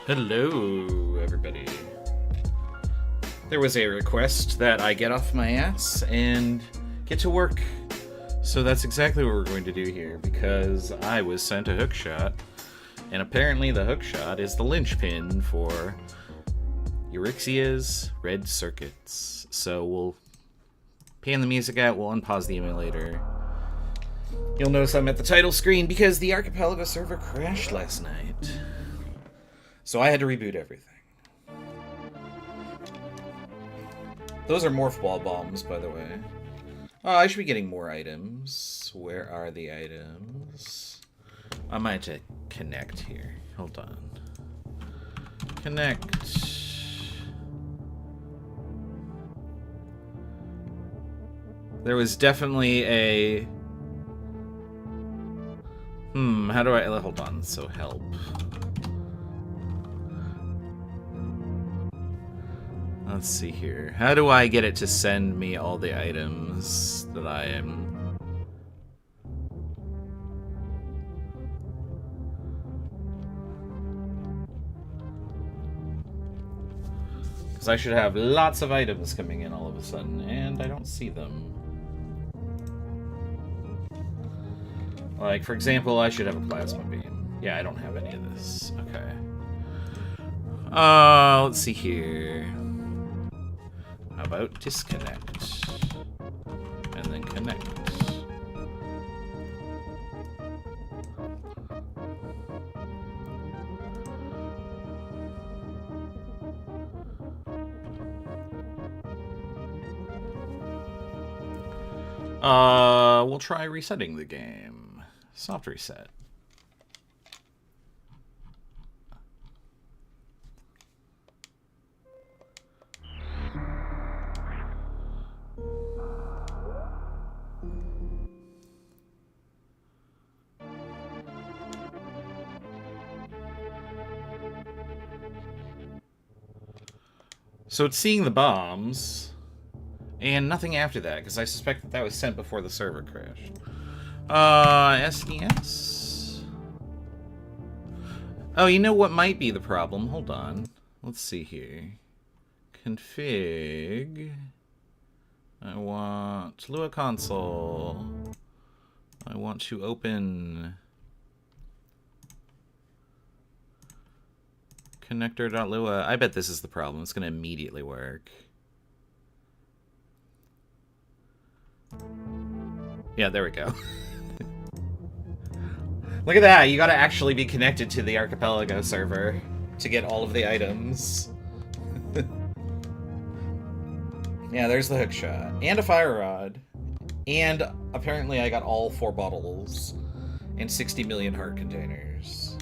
Hello, everybody. There was a request that I get off my ass and get to work. So that's exactly what we're going to do here, because I was sent a hookshot, and apparently the hookshot is the linchpin for Uryxia's red circuits. So we'll pan the music out, we'll unpause the emulator. You'll notice I'm at the title screen because the Archipelago server crashed last night. So I had to reboot everything. Those are morph ball bombs, by the way. Oh, I should be getting more items. Where are the items? I might have to connect here. Hold on. Connect. There was definitely a... how do I... Hold on. So help. Let's see here. How do I get it to send me all the items that I am... Because I should have lots of items coming in all of a sudden, and I don't see them. Like, for example, I should have a plasma beam. Yeah, I don't have any of this. Okay. Let's see here. How about disconnect? And then connect. We'll try resetting the game. Soft reset. So it's seeing the bombs, and nothing after that, because I suspect that was sent before the server crashed. SDS? Oh, you know what might be the problem? Hold on. Let's see here. Config. I want Lua console. I want to open... Connector.lua. I bet this is the problem. It's going to immediately work. Yeah, there we go. Look at that. You got to actually be connected to the Archipelago server to get all of the items. Yeah, there's the hookshot. And a fire rod. And apparently I got all 4 bottles. And 60 million heart containers.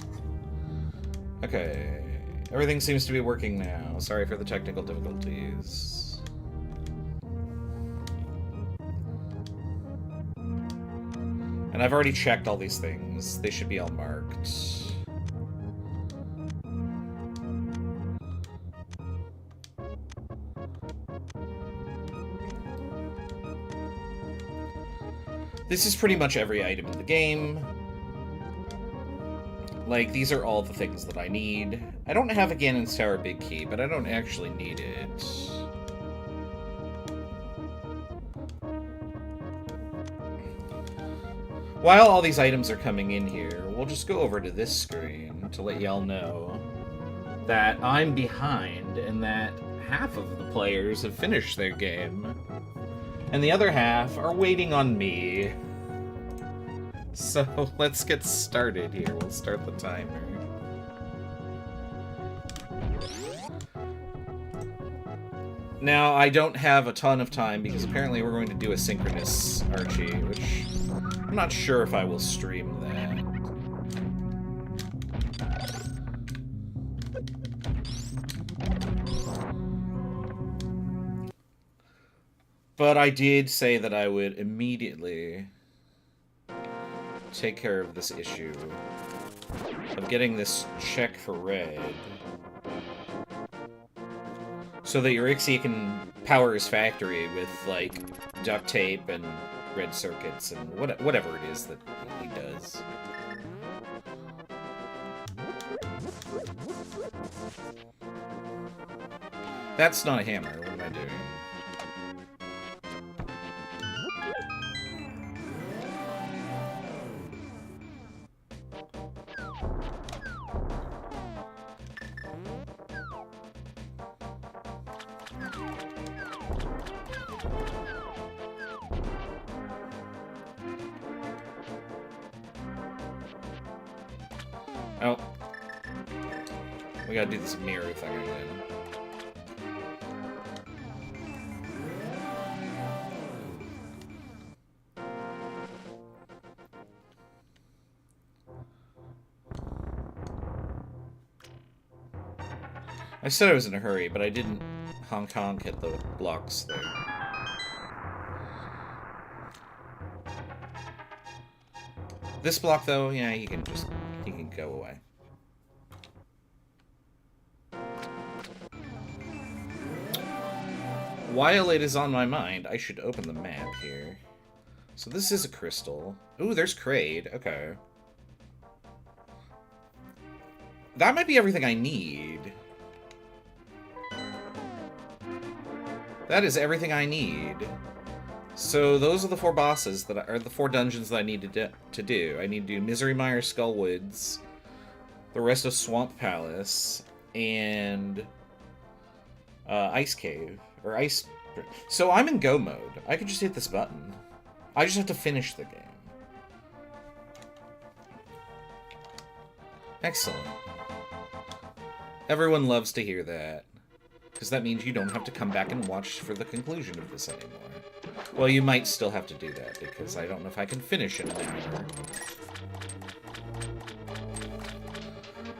Okay. Everything seems to be working now. Sorry for the technical difficulties. And I've already checked all these things. They should be all marked. This is pretty much every item in the game. Like, these are all the things that I need. I don't have a Ganon's Tower Big Key, but I don't actually need it. While all these items are coming in here, we'll just go over to this screen to let y'all know that I'm behind and that half of the players have finished their game, and the other half are waiting on me. So, let's get started here. We'll start the timer. Now, I don't have a ton of time because apparently we're going to do a synchronous Archi, which I'm not sure if I will stream that. But I did say that I would immediately take care of this issue of getting this check for red so that Uryxia can power his factory with, like, duct tape and red circuits and whatever it is that he does. That's not a hammer. What am I doing? Oh. We gotta do this mirror thing again. I said I was in a hurry, but I didn't honk hit the blocks there. This block, though, yeah, he can go away. While it is on my mind, I should open the map here. So this is a crystal. Ooh, there's Kraid. Okay. That might be everything I need. That is everything I need. So those are the 4 bosses that are the 4 dungeons that I need to do. I need to do Misery Mire, Skullwoods, the rest of Swamp Palace, and Ice Cave or Ice. So I'm in go mode. I could just hit this button. I just have to finish the game. Excellent. Everyone loves to hear that. Because that means you don't have to come back and watch for the conclusion of this anymore. Well, you might still have to do that, because I don't know if I can finish in an hour.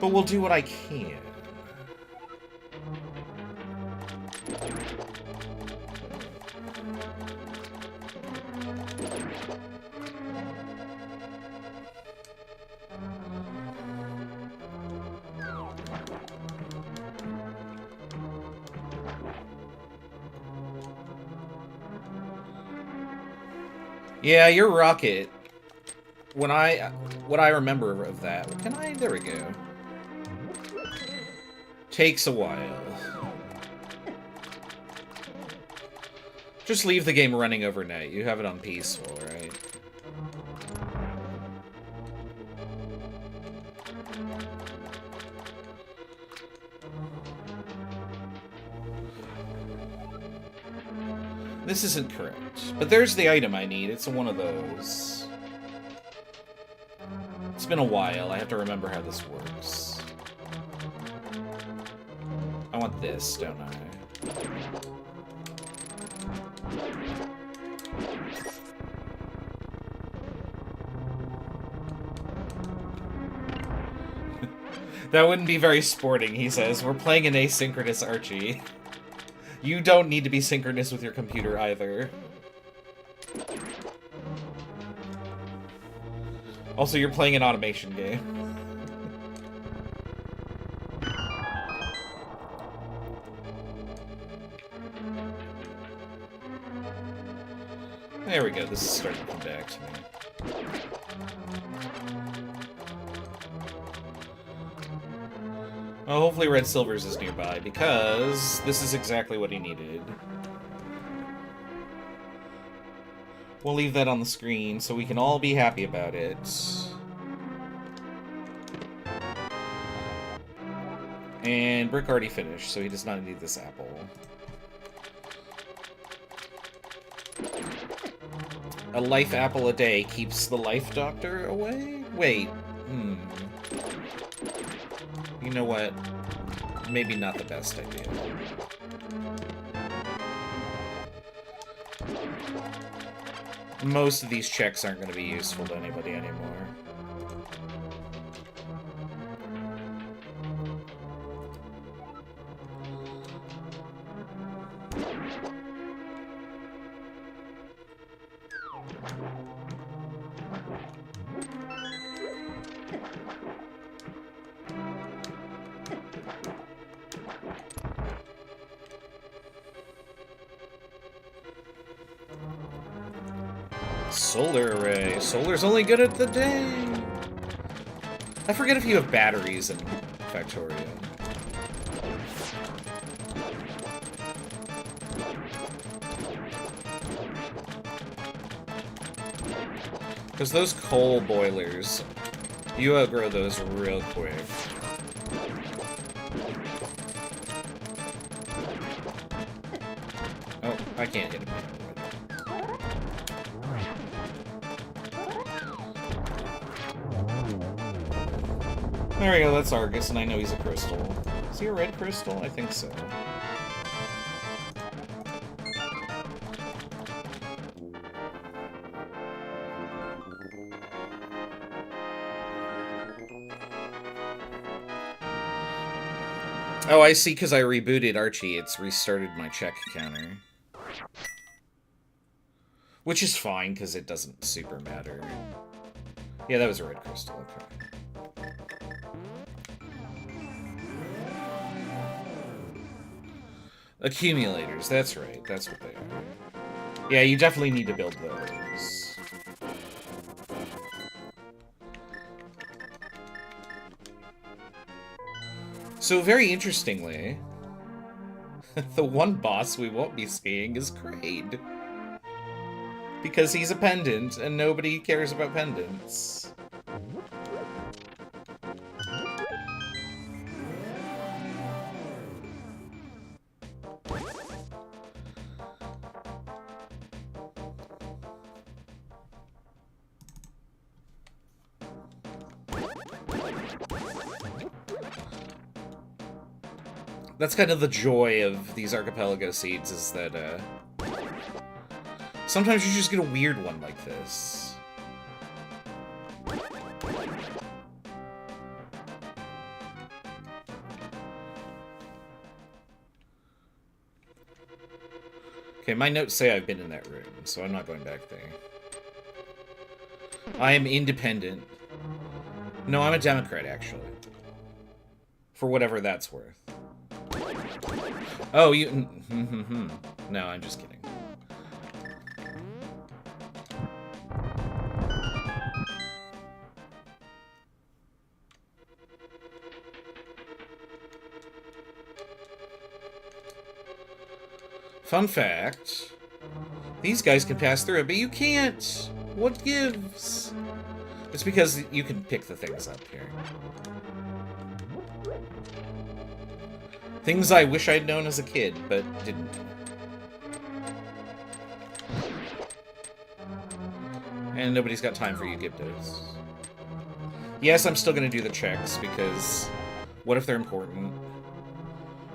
But we'll do what I can. Yeah, your rocket. What I remember of that. There we go. Takes a while. Just leave the game running overnight. You have it on peaceful, right? This isn't correct. But there's the item I need. It's one of those. It's been a while. I have to remember how this works. I want this, don't I? That wouldn't be very sporting, he says. We're playing an asynchronous Archie. You don't need to be synchronous with your computer either. Also, you're playing an automation game. There we go, this is starting to come back to me. Well, hopefully Red Silvers is nearby, because this is exactly what he needed. We'll leave that on the screen so we can all be happy about it. And Brick already finished, so he does not need this apple. A life apple a day keeps the life doctor away? Wait, You know what? Maybe not the best idea. Most of these checks aren't going to be useful to anybody anymore. Solar array. Solar's only good at the day. I forget if you have batteries in factorial. Because those coal boilers, you outgrow those real quick. Oh, I can't hit him. There we go, that's Argus, and I know he's a crystal. Is he a red crystal? I think so. Oh, I see, because I rebooted Archie, it's restarted my check counter. Which is fine, because it doesn't super matter. Yeah, that was a red crystal, okay. Accumulators, that's right, that's what they are. Yeah, you definitely need to build those. So, very interestingly, the one boss we won't be seeing is Kraid. Because he's a pendant, and nobody cares about pendants. That's kind of the joy of these Archipelago seeds, is that, sometimes you just get a weird one like this. Okay, my notes say I've been in that room, so I'm not going back there. I am independent. No, I'm a Democrat, actually. For whatever that's worth. Oh, you... No, I'm just kidding. Fun fact, these guys can pass through it, but you can't! What gives? It's because you can pick the things up here. Things I wish I'd known as a kid, but didn't. And nobody's got time for you Gibdos. Yes, I'm still gonna do the checks, because what if they're important?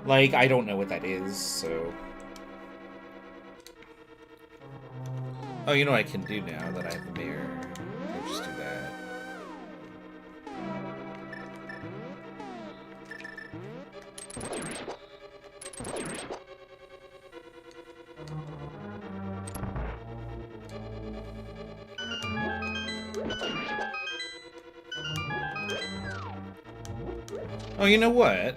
Like, I don't know what that is, so... Oh, you know what I can do now that I have the mirror? I'll just do that. Oh, you know what?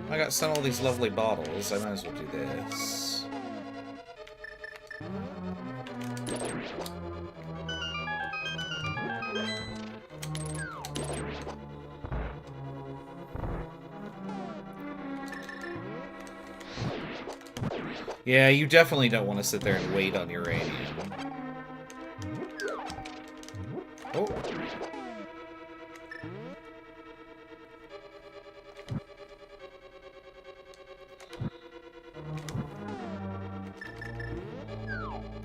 I got sent all these lovely bottles. I might as well do this. Yeah, you definitely don't want to sit there and wait on uranium. Oh.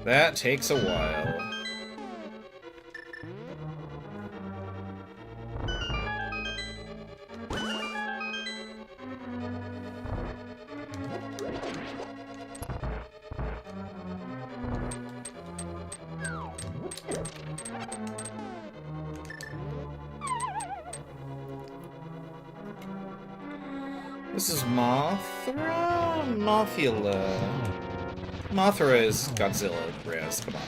That takes a while. This is Mothra? Mothula. Mothra is Godzilla, Raz, come on.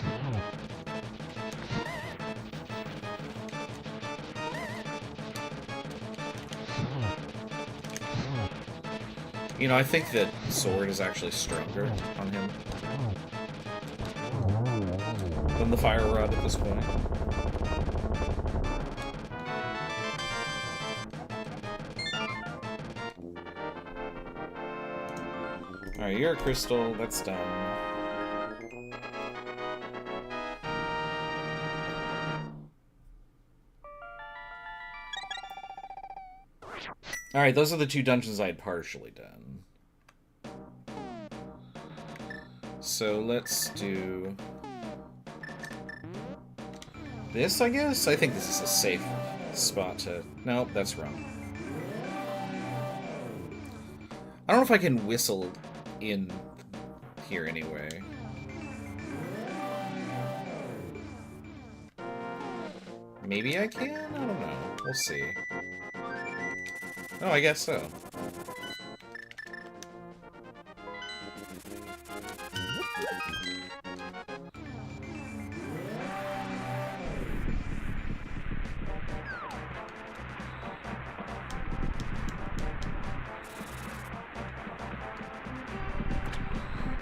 You know, I think that Sword is actually stronger on him than the Fire Rod at this point. Alright, you're a crystal. That's done. Alright, those are the 2 dungeons I had partially done. So let's do this, I guess? I think this is a safe spot to... Nope, that's wrong. I don't know if I can whistle in here anyway. Maybe I can? I don't know. We'll see. Oh, I guess so.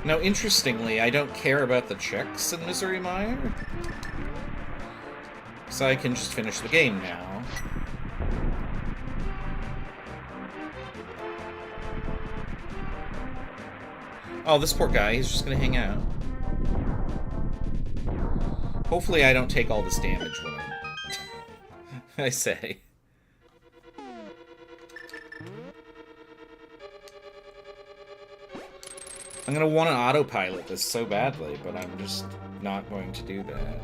Now, interestingly, I don't care about the checks in Misery Mire, so I can just finish the game now. Oh, this poor guy, he's just gonna hang out. Hopefully I don't take all this damage when I say. I'm gonna want to autopilot this so badly, but I'm just not going to do that.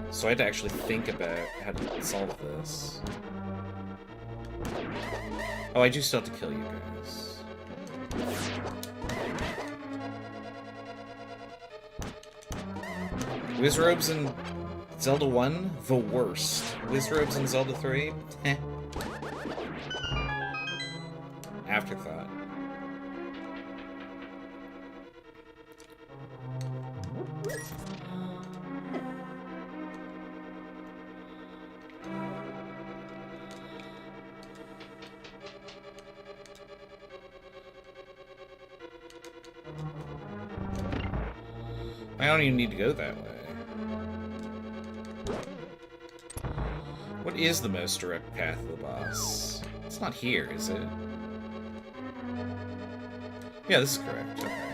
So I had to actually think about how to solve this. Oh, I do still have to kill you guys. Wizrobes in Zelda 1? The worst. Wizrobes in Zelda 3? Eh. Afterthought. I don't even need to go that way. What is the most direct path to the boss? It's not here, is it? Yeah, this is correct. Okay.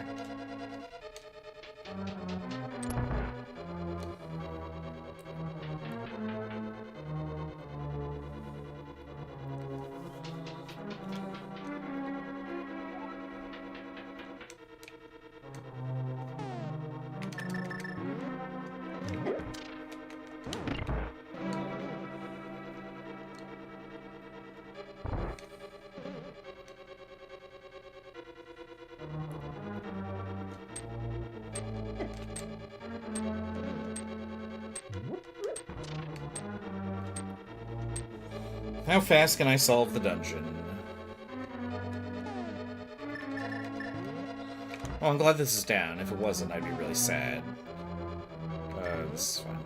How fast can I solve the dungeon? Oh, I'm glad this is down. If it wasn't, I'd be really sad. This is fine.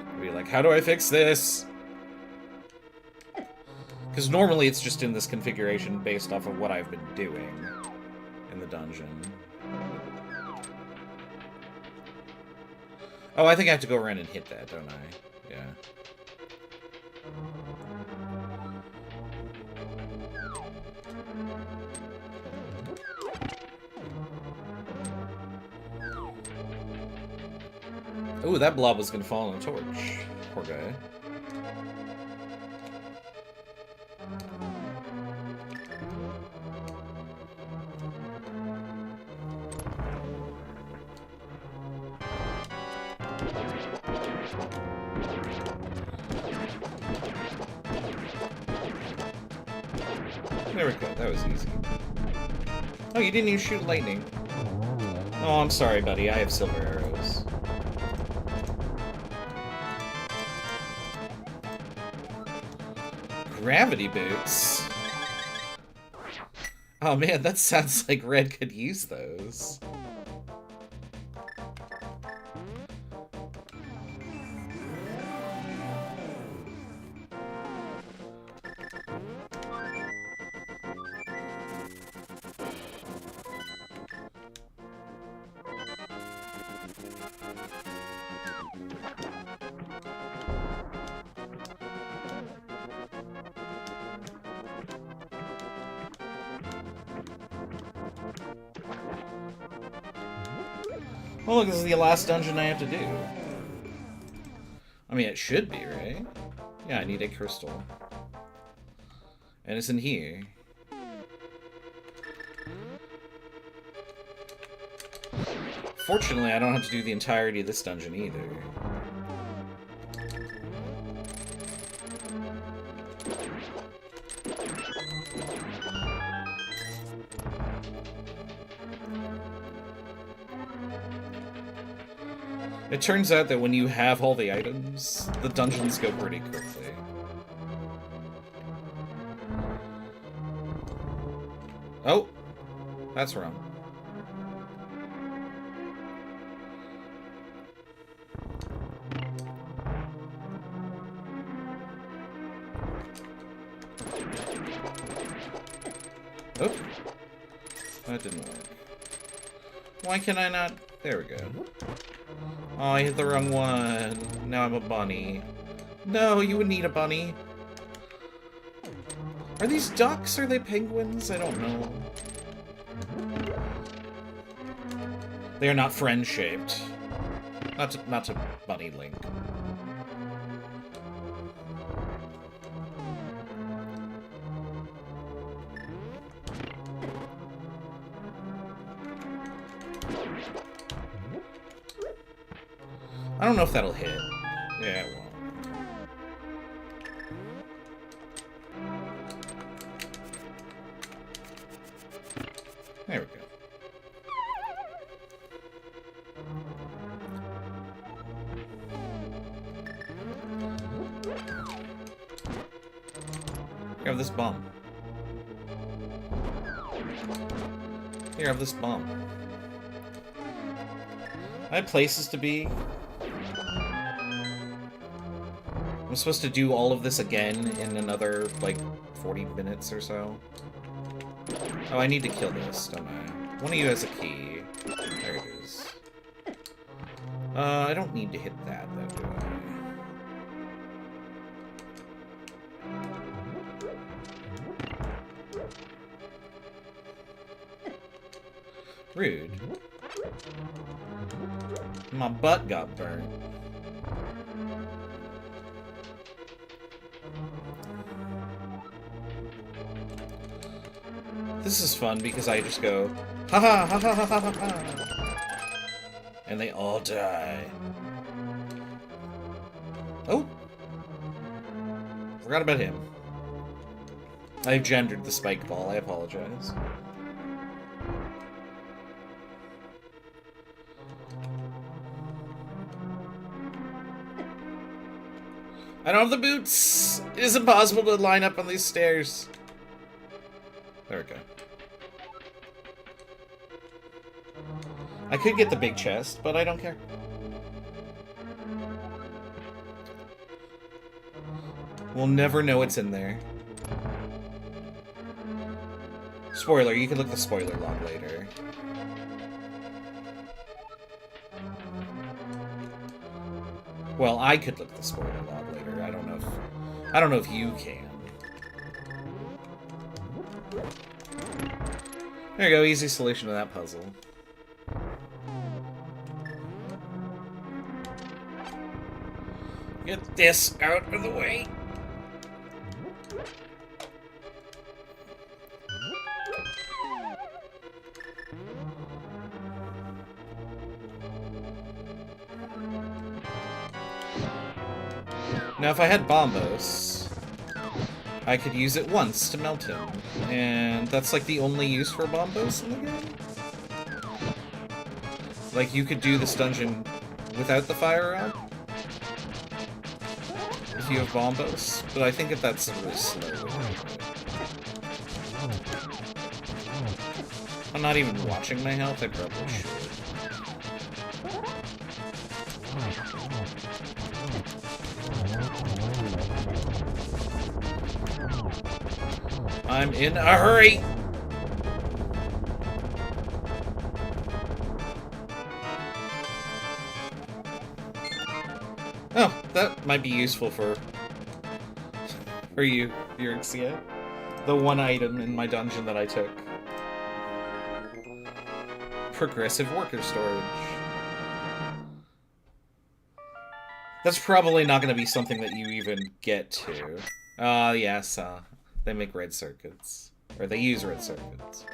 I'd be like, how do I fix this? Because normally it's just in this configuration based off of what I've been doing in the dungeon. Oh, I think I have to go around and hit that, don't I? Yeah. Ooh, that blob was gonna fall on a torch. Poor guy. There we go, that was easy. Oh, you didn't even shoot lightning. Oh, I'm sorry, buddy, I have silver arrows. Gravity boots? Oh man, that sounds like Red could use those. Oh, look, this is the last dungeon I have to do. I mean, it should be, right? Yeah, I need a crystal. And it's in here. Fortunately, I don't have to do the entirety of this dungeon either. It turns out that when you have all the items, the dungeons go pretty quickly. Oh! That's wrong. Oh! That didn't work. Why can I not... There we go. Oh, I hit the wrong one. Now I'm a bunny. No, you would need a bunny. Are these ducks? Are they penguins? I don't know. They are not friend-shaped. Not to bunny link. I don't know if that'll hit. Yeah, it won't. There we go. Here, have this bomb. Here, have this bomb. I have places to be. I'm supposed to do all of this again in another, like, 40 minutes or so. Oh, I need to kill this, don't I? One of you has a key. There it is. I don't need to hit that, though, do I? Rude. My butt got burnt. This is fun because I just go, ha ha ha ha ha ha ha, and they all die. Oh! Forgot about him. I've gendered the spike ball, I apologize. I don't have the boots! It is impossible to line up on these stairs. There we go. I could get the big chest, but I don't care. We'll never know what's in there. Spoiler, you can look the spoiler log later. Well, I could look the spoiler log later. I don't know if you can. There you go, easy solution to that puzzle. Get this out of the way. Now, if I had Bombos, I could use it once to melt him. And that's like the only use for Bombos in the game? Like, you could do this dungeon without the fire rod? If you have Bombos? But I think that that's a really slow way. I'm not even watching my health, I probably should. I'm in a hurry! Oh, that might be useful for you, Uryxia. The one item in my dungeon that I took. Progressive worker storage. That's probably not going to be something that you even get to. Yes, they make red circuits. Or they use red circuits.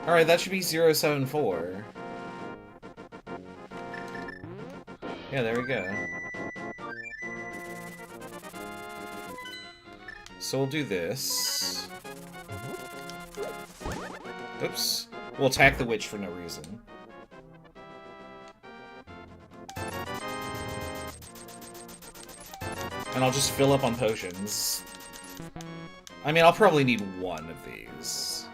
Alright, that should be 074. Yeah, there we go. So we'll do this. Oops. We'll attack the witch for no reason. And I'll just fill up on potions. I mean, I'll probably need one of these.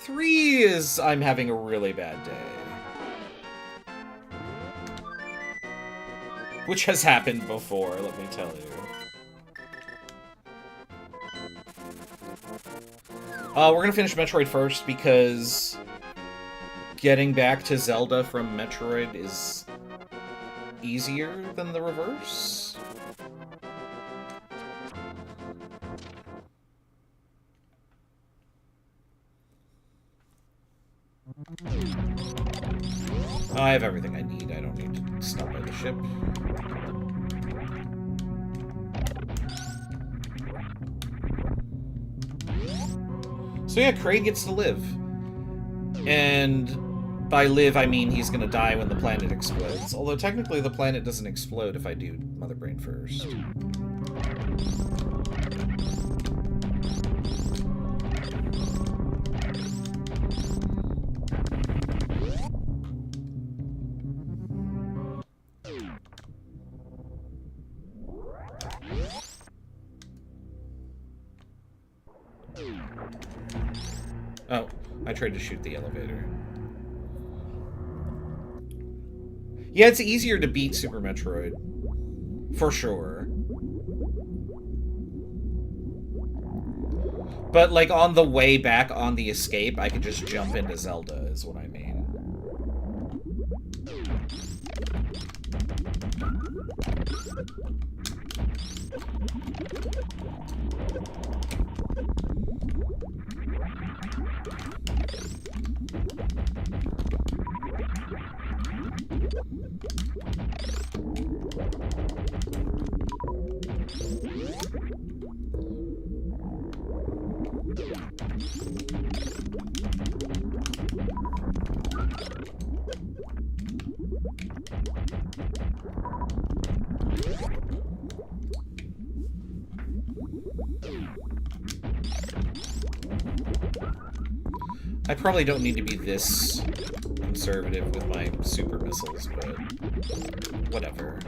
3 is I'm having a really bad day. Which has happened before, let me tell you. We're gonna finish Metroid first because getting back to Zelda from Metroid is easier than the reverse. Oh, I have everything I need. I don't need to stop by the ship. So yeah, Kraid gets to live. And by live, I mean he's gonna die when the planet explodes. Although technically the planet doesn't explode if I do Mother Brain first. Oh, I tried to shoot the elevator. Yeah, it's easier to beat Super Metroid. For sure. But, like, on the way back on the escape, I could just jump into Zelda, is what I mean. I probably don't need to be this conservative with my super missiles, but whatever.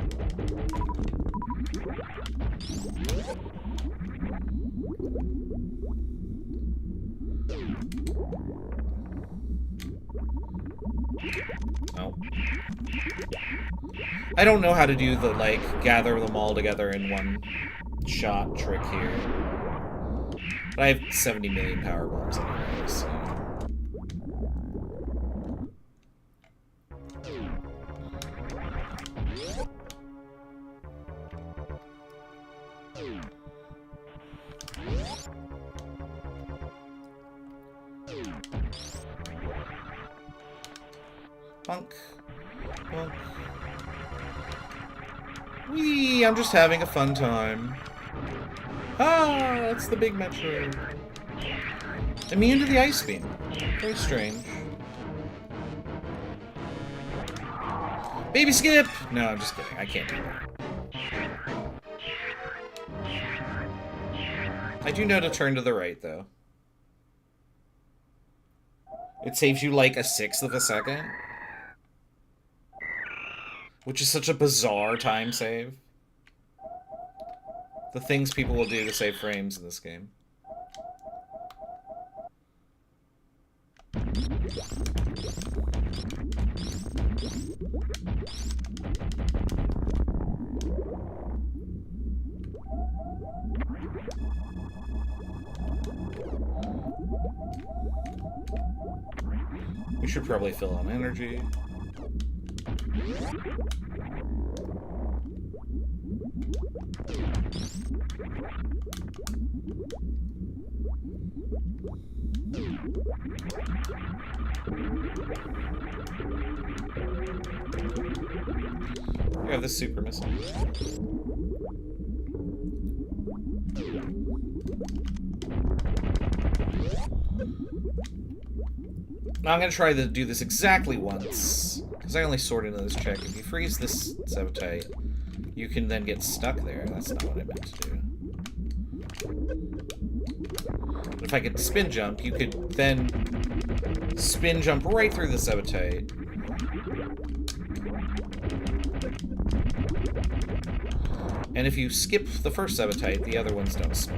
Oh. I don't know how to do the, like, gather them all together in one shot trick here. But I have 70 million power bombs anyway, so... Bonk. Bonk. Whee! I'm just having a fun time. Ah, that's the big Metroid. Immune to the ice beam. Very strange. Baby skip! No, I'm just kidding. I can't do that. I do know to turn to the right, though. It saves you like a 1/6 of a second. Which is such a bizarre time save. The things people will do to save frames in this game. We should probably fill on energy. We have this super missile. Now I'm going to try to do this exactly once, because I only sort into this check. If you freeze this so tight, you can then get stuck there. That's not what I meant to do. But if I could spin jump, you could then spin jump right through the sabotage. And if you skip the first sabotage, the other ones don't spawn.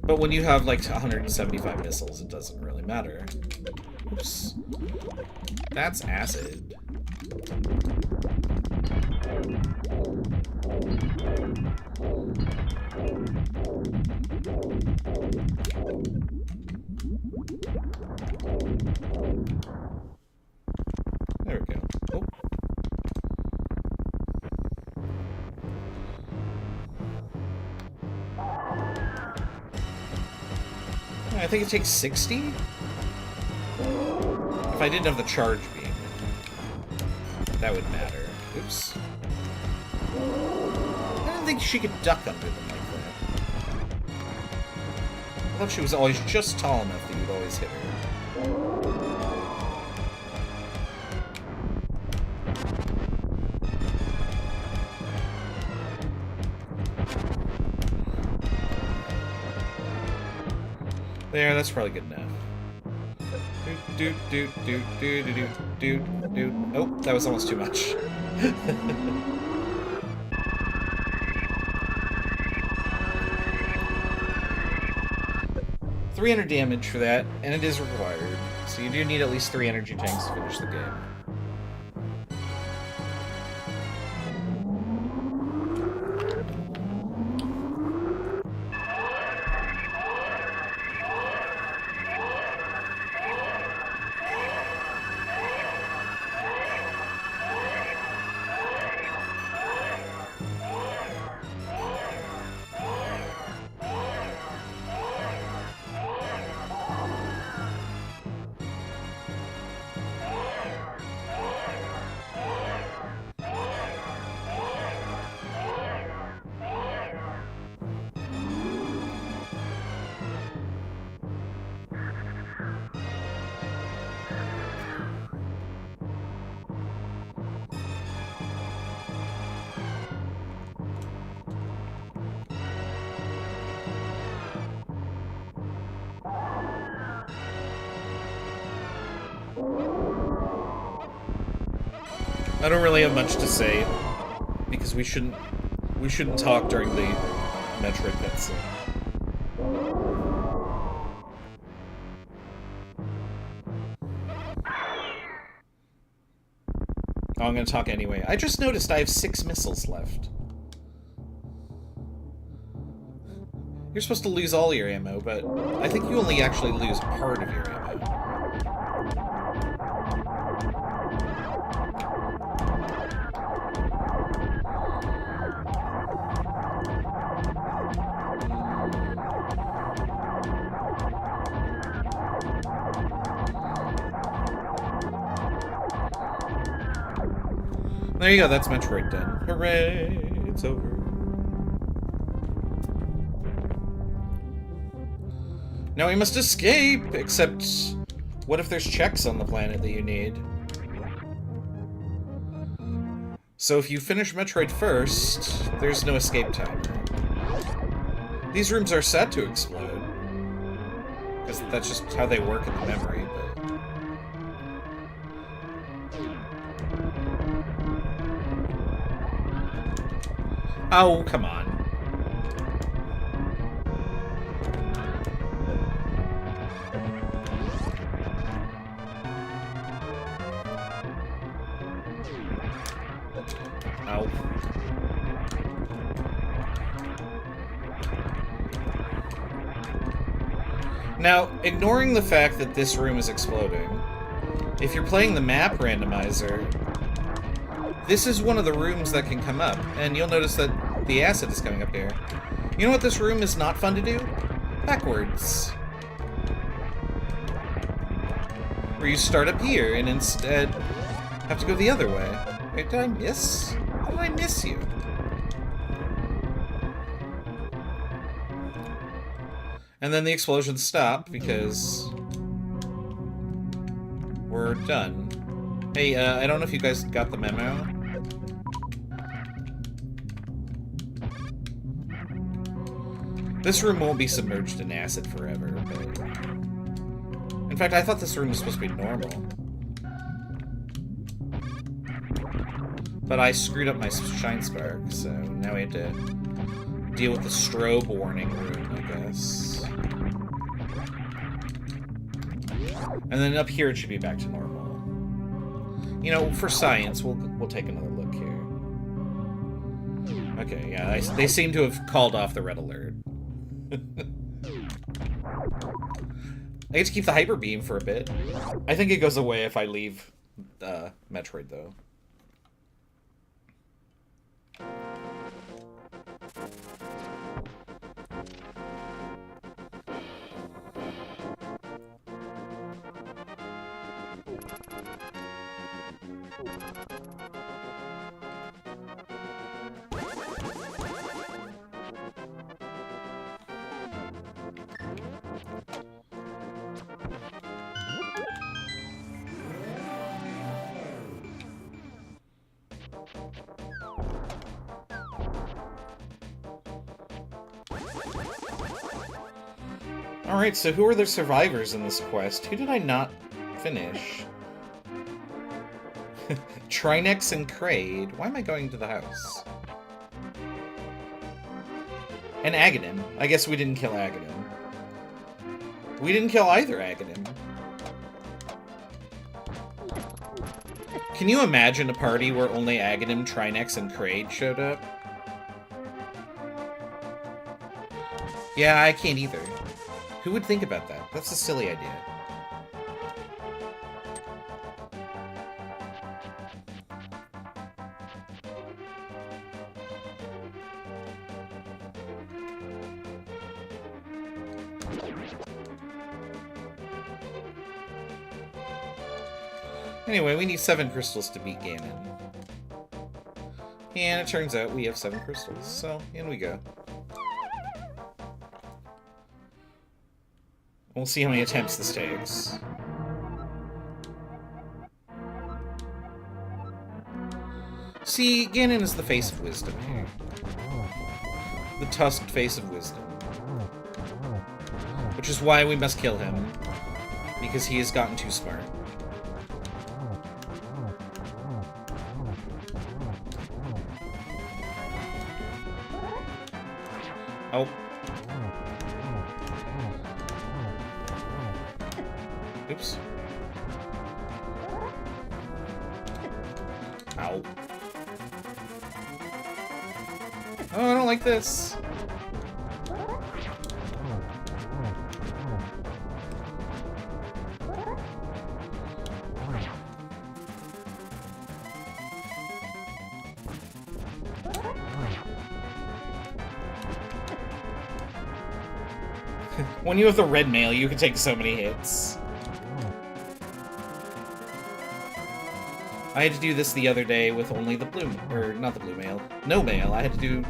But when you have like 175 missiles, it doesn't really matter. Oops. That's acid. There we go. Oh. I think it takes 60? If I didn't have the charge beam, that would matter. Oops. I didn't think she could duck under them like that. I thought she was always just tall enough that you'd always hit her. There, that's probably good enough. Oh, that was almost too much. 300 damage for that, and it is required. So you do need at least 3 energy tanks to finish the game. I don't really have much to say, because we shouldn't talk during the Metroid cutscene. Oh, I'm gonna talk anyway. I just noticed I have 6 missiles left. You're supposed to lose all your ammo, but I think you only actually lose part of your ammo. There you go, that's Metroid done. Hooray! It's over. Now we must escape! Except, what if there's checks on the planet that you need? So if you finish Metroid first, there's no escape time. These rooms are set to explode. Because that's just how they work in the memory, but... Oh, come on. Ow. Now, ignoring the fact that this room is exploding, if you're playing the map randomizer, this is one of the rooms that can come up, and you'll notice that the acid is coming up here. You know what this room is not fun to do? Backwards. Or you start up here and instead have to go the other way. Wait, did I miss? How did I miss you? And then the explosions stop because we're done. Hey, I don't know if you guys got the memo. This room won't be submerged in acid forever, but... In fact, I thought this room was supposed to be normal. But I screwed up my shine spark, so now we have to deal with the strobe warning room, I guess. And then up here it should be back to normal. You know, for science, we'll take another look here. Okay, yeah, they seem to have called off the red alert. I get to keep the hyper beam for a bit. I think it goes away if I leave Metroid, though. Alright, so who are the survivors in this quest? Who did I not finish? Trinex and Kraid. Why am I going to the house? And Aghanim. I guess we didn't kill Aghanim. We didn't kill either Aghanim. Can you imagine a party where only Aghanim, Trinex, and Kraid showed up? Yeah, I can't either. Who would think about that? That's a silly idea. Anyway, we need 7 crystals to beat Ganon. And it turns out we have 7 crystals, so in we go. We'll see how many attempts this takes. See, Ganon is the face of wisdom here. The tusked face of wisdom. Which is why we must kill him. Because he has gotten too smart. Oh. Oops. Ow. Oh, I don't like this. When you have the red mail, you can take so many hits. I had to do this the other day with only the blue, or not the blue mail, no mail. I had to do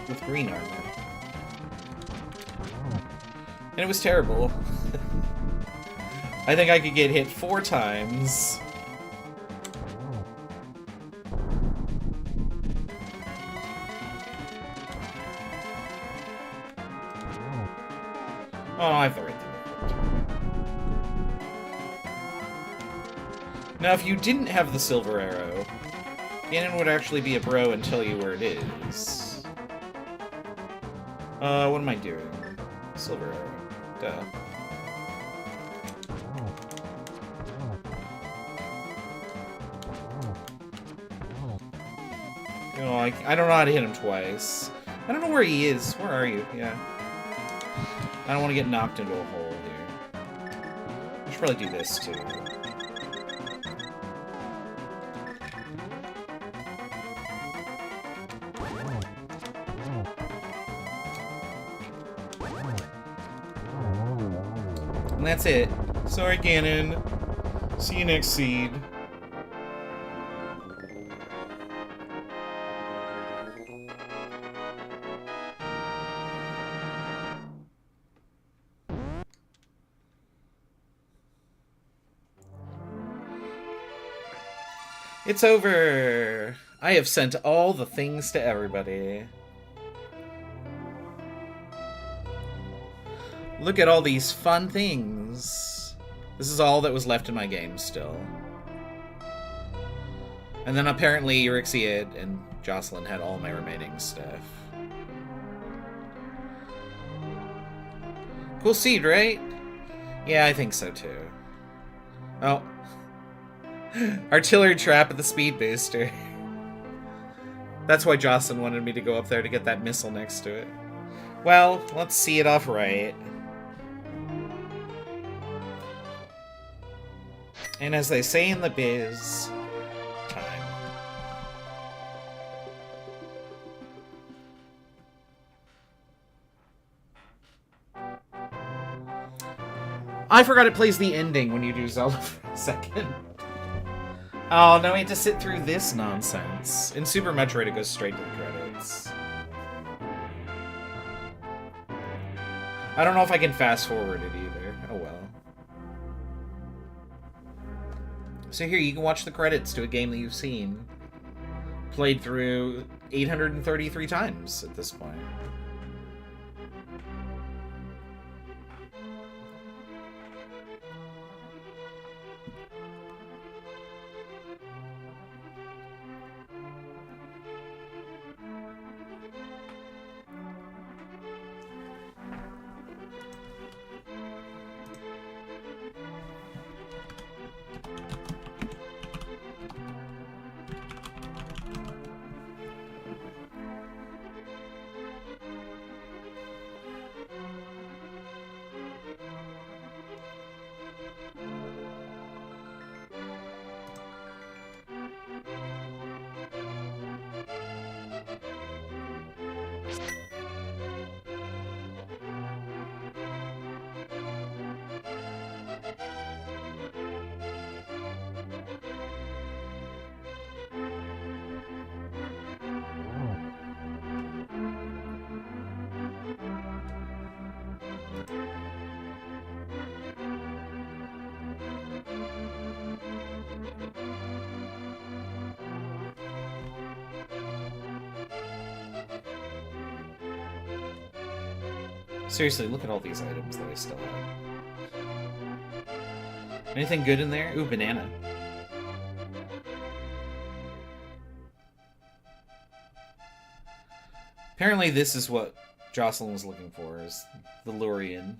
with green armor. And it was terrible. I think I could get hit 4 times. Oh, I have the right thing. Now, if you didn't have the silver arrow, Ganon would actually be a bro and tell you where it is. What am I doing? Silver arrow. Duh. You know, I don't know how to hit him twice. I don't know where he is. Where are you? Yeah. I don't want to get knocked into a hole here. I should probably do this, too. And that's it. Sorry, Ganon. See you next seed. It's over! I have sent all the things to everybody. Look at all these fun things. This is all that was left in my game still. And then apparently Uryxia and Jocelyn had all my remaining stuff. Cool seed, right? Yeah, I think so too. Oh. Artillery trap at the speed booster. That's why Jocelyn wanted me to go up there to get that missile next to it. Well, let's see it off right. And as they say in the biz, time. I forgot it plays the ending when you do Zelda for a second. Oh, now we have to sit through this nonsense. In Super Metroid, it goes straight to the credits. I don't know if I can fast forward it either. Oh well. So here, you can watch the credits to a game that you've seen. Played through 833 times at this point. Seriously, look at all these items that I still have. Anything good in there? Ooh, banana. Apparently this is what Jocelyn was looking for, is the Lurian.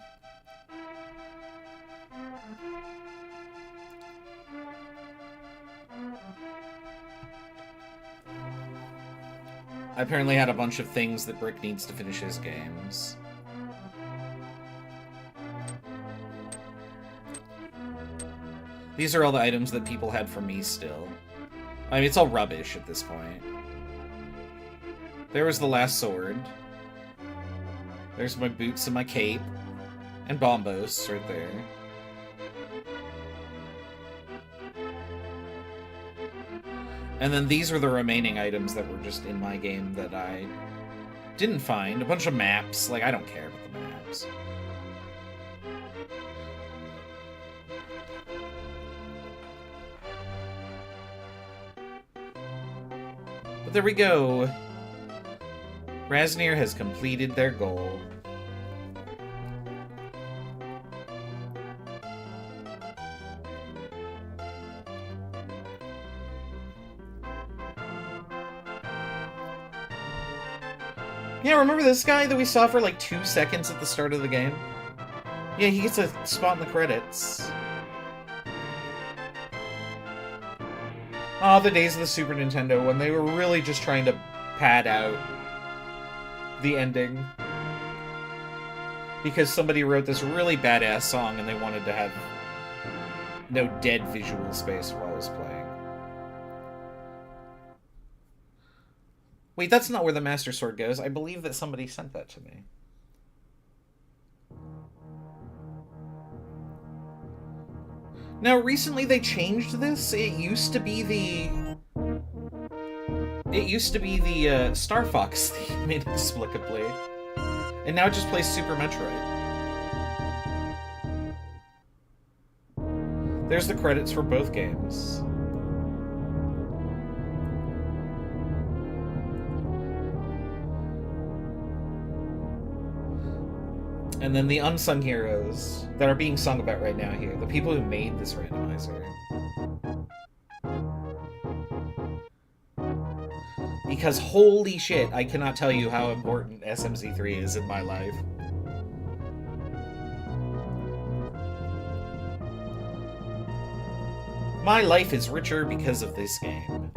I apparently had a bunch of things that Brick needs to finish his games. These are all the items that people had for me still. I mean, it's all rubbish at this point. There was the last sword. There's my boots and my cape. And Bombos right there. And then these were the remaining items that were just in my game that I didn't find. A bunch of maps. Like, I don't care about the maps. But there we go. Rasnir has completed their goal. Yeah, remember this guy that we saw for like 2 seconds at the start of the game? Yeah, he gets a spot in the credits. Oh, the days of the Super Nintendo when they were really just trying to pad out the ending. Because somebody wrote this really badass song and they wanted to have no dead visual space while I was playing. Wait, that's not where the Master Sword goes. I believe that somebody sent that to me. Now, recently they changed this. It used to be the Star Fox theme, inexplicably. And now it just plays Super Metroid. There's the credits for both games. And then the unsung heroes that are being sung about right now here. The people who made this randomizer. Because holy shit, I cannot tell you how important SMZ3 is in my life. My life is richer because of this game.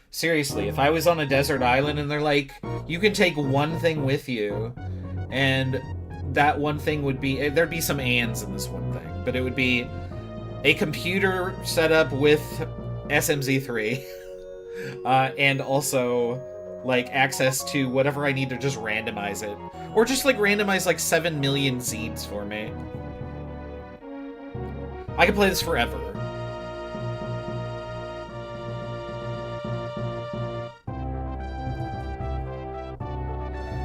Seriously, if I was on a desert island and they're like, you can take one thing with you, and that one thing would be, there'd be some ands in this one thing, but it would be a computer setup with SMZ3, and also, like, access to whatever I need to just randomize it. Or just, like, randomize, like, 7 million seeds for me. I could play this forever.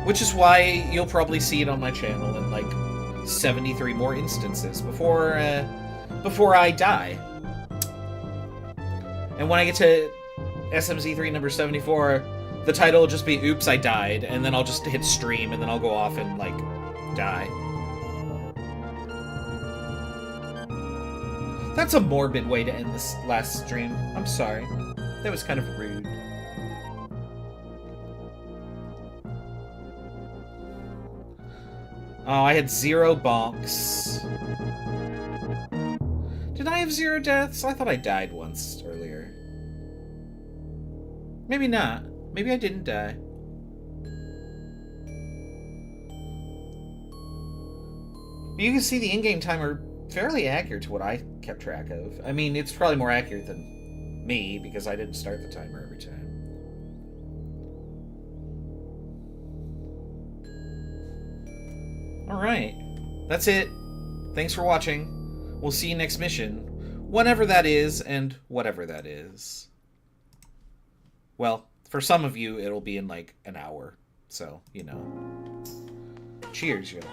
Which is why you'll probably see it on my channel in, like, 73 more instances before I die. And when I get to SMZ3 number 74, the title will just be, oops, I died, and then I'll just hit stream, and then I'll go off and, like, die. That's a morbid way to end this last stream. I'm sorry. That was kind of rude. Oh, I had 0 bonks. Did I have 0 deaths? I thought I died once earlier. Maybe not. Maybe I didn't die. But you can see the in-game timer fairly accurate to what I kept track of. I mean, it's probably more accurate than me, because I didn't start the timer every time. Alright. That's it. Thanks for watching. We'll see you next mission. Whenever that is, and whatever that is. Well, for some of you, it'll be in like an hour. So, you know. Cheers, y'all.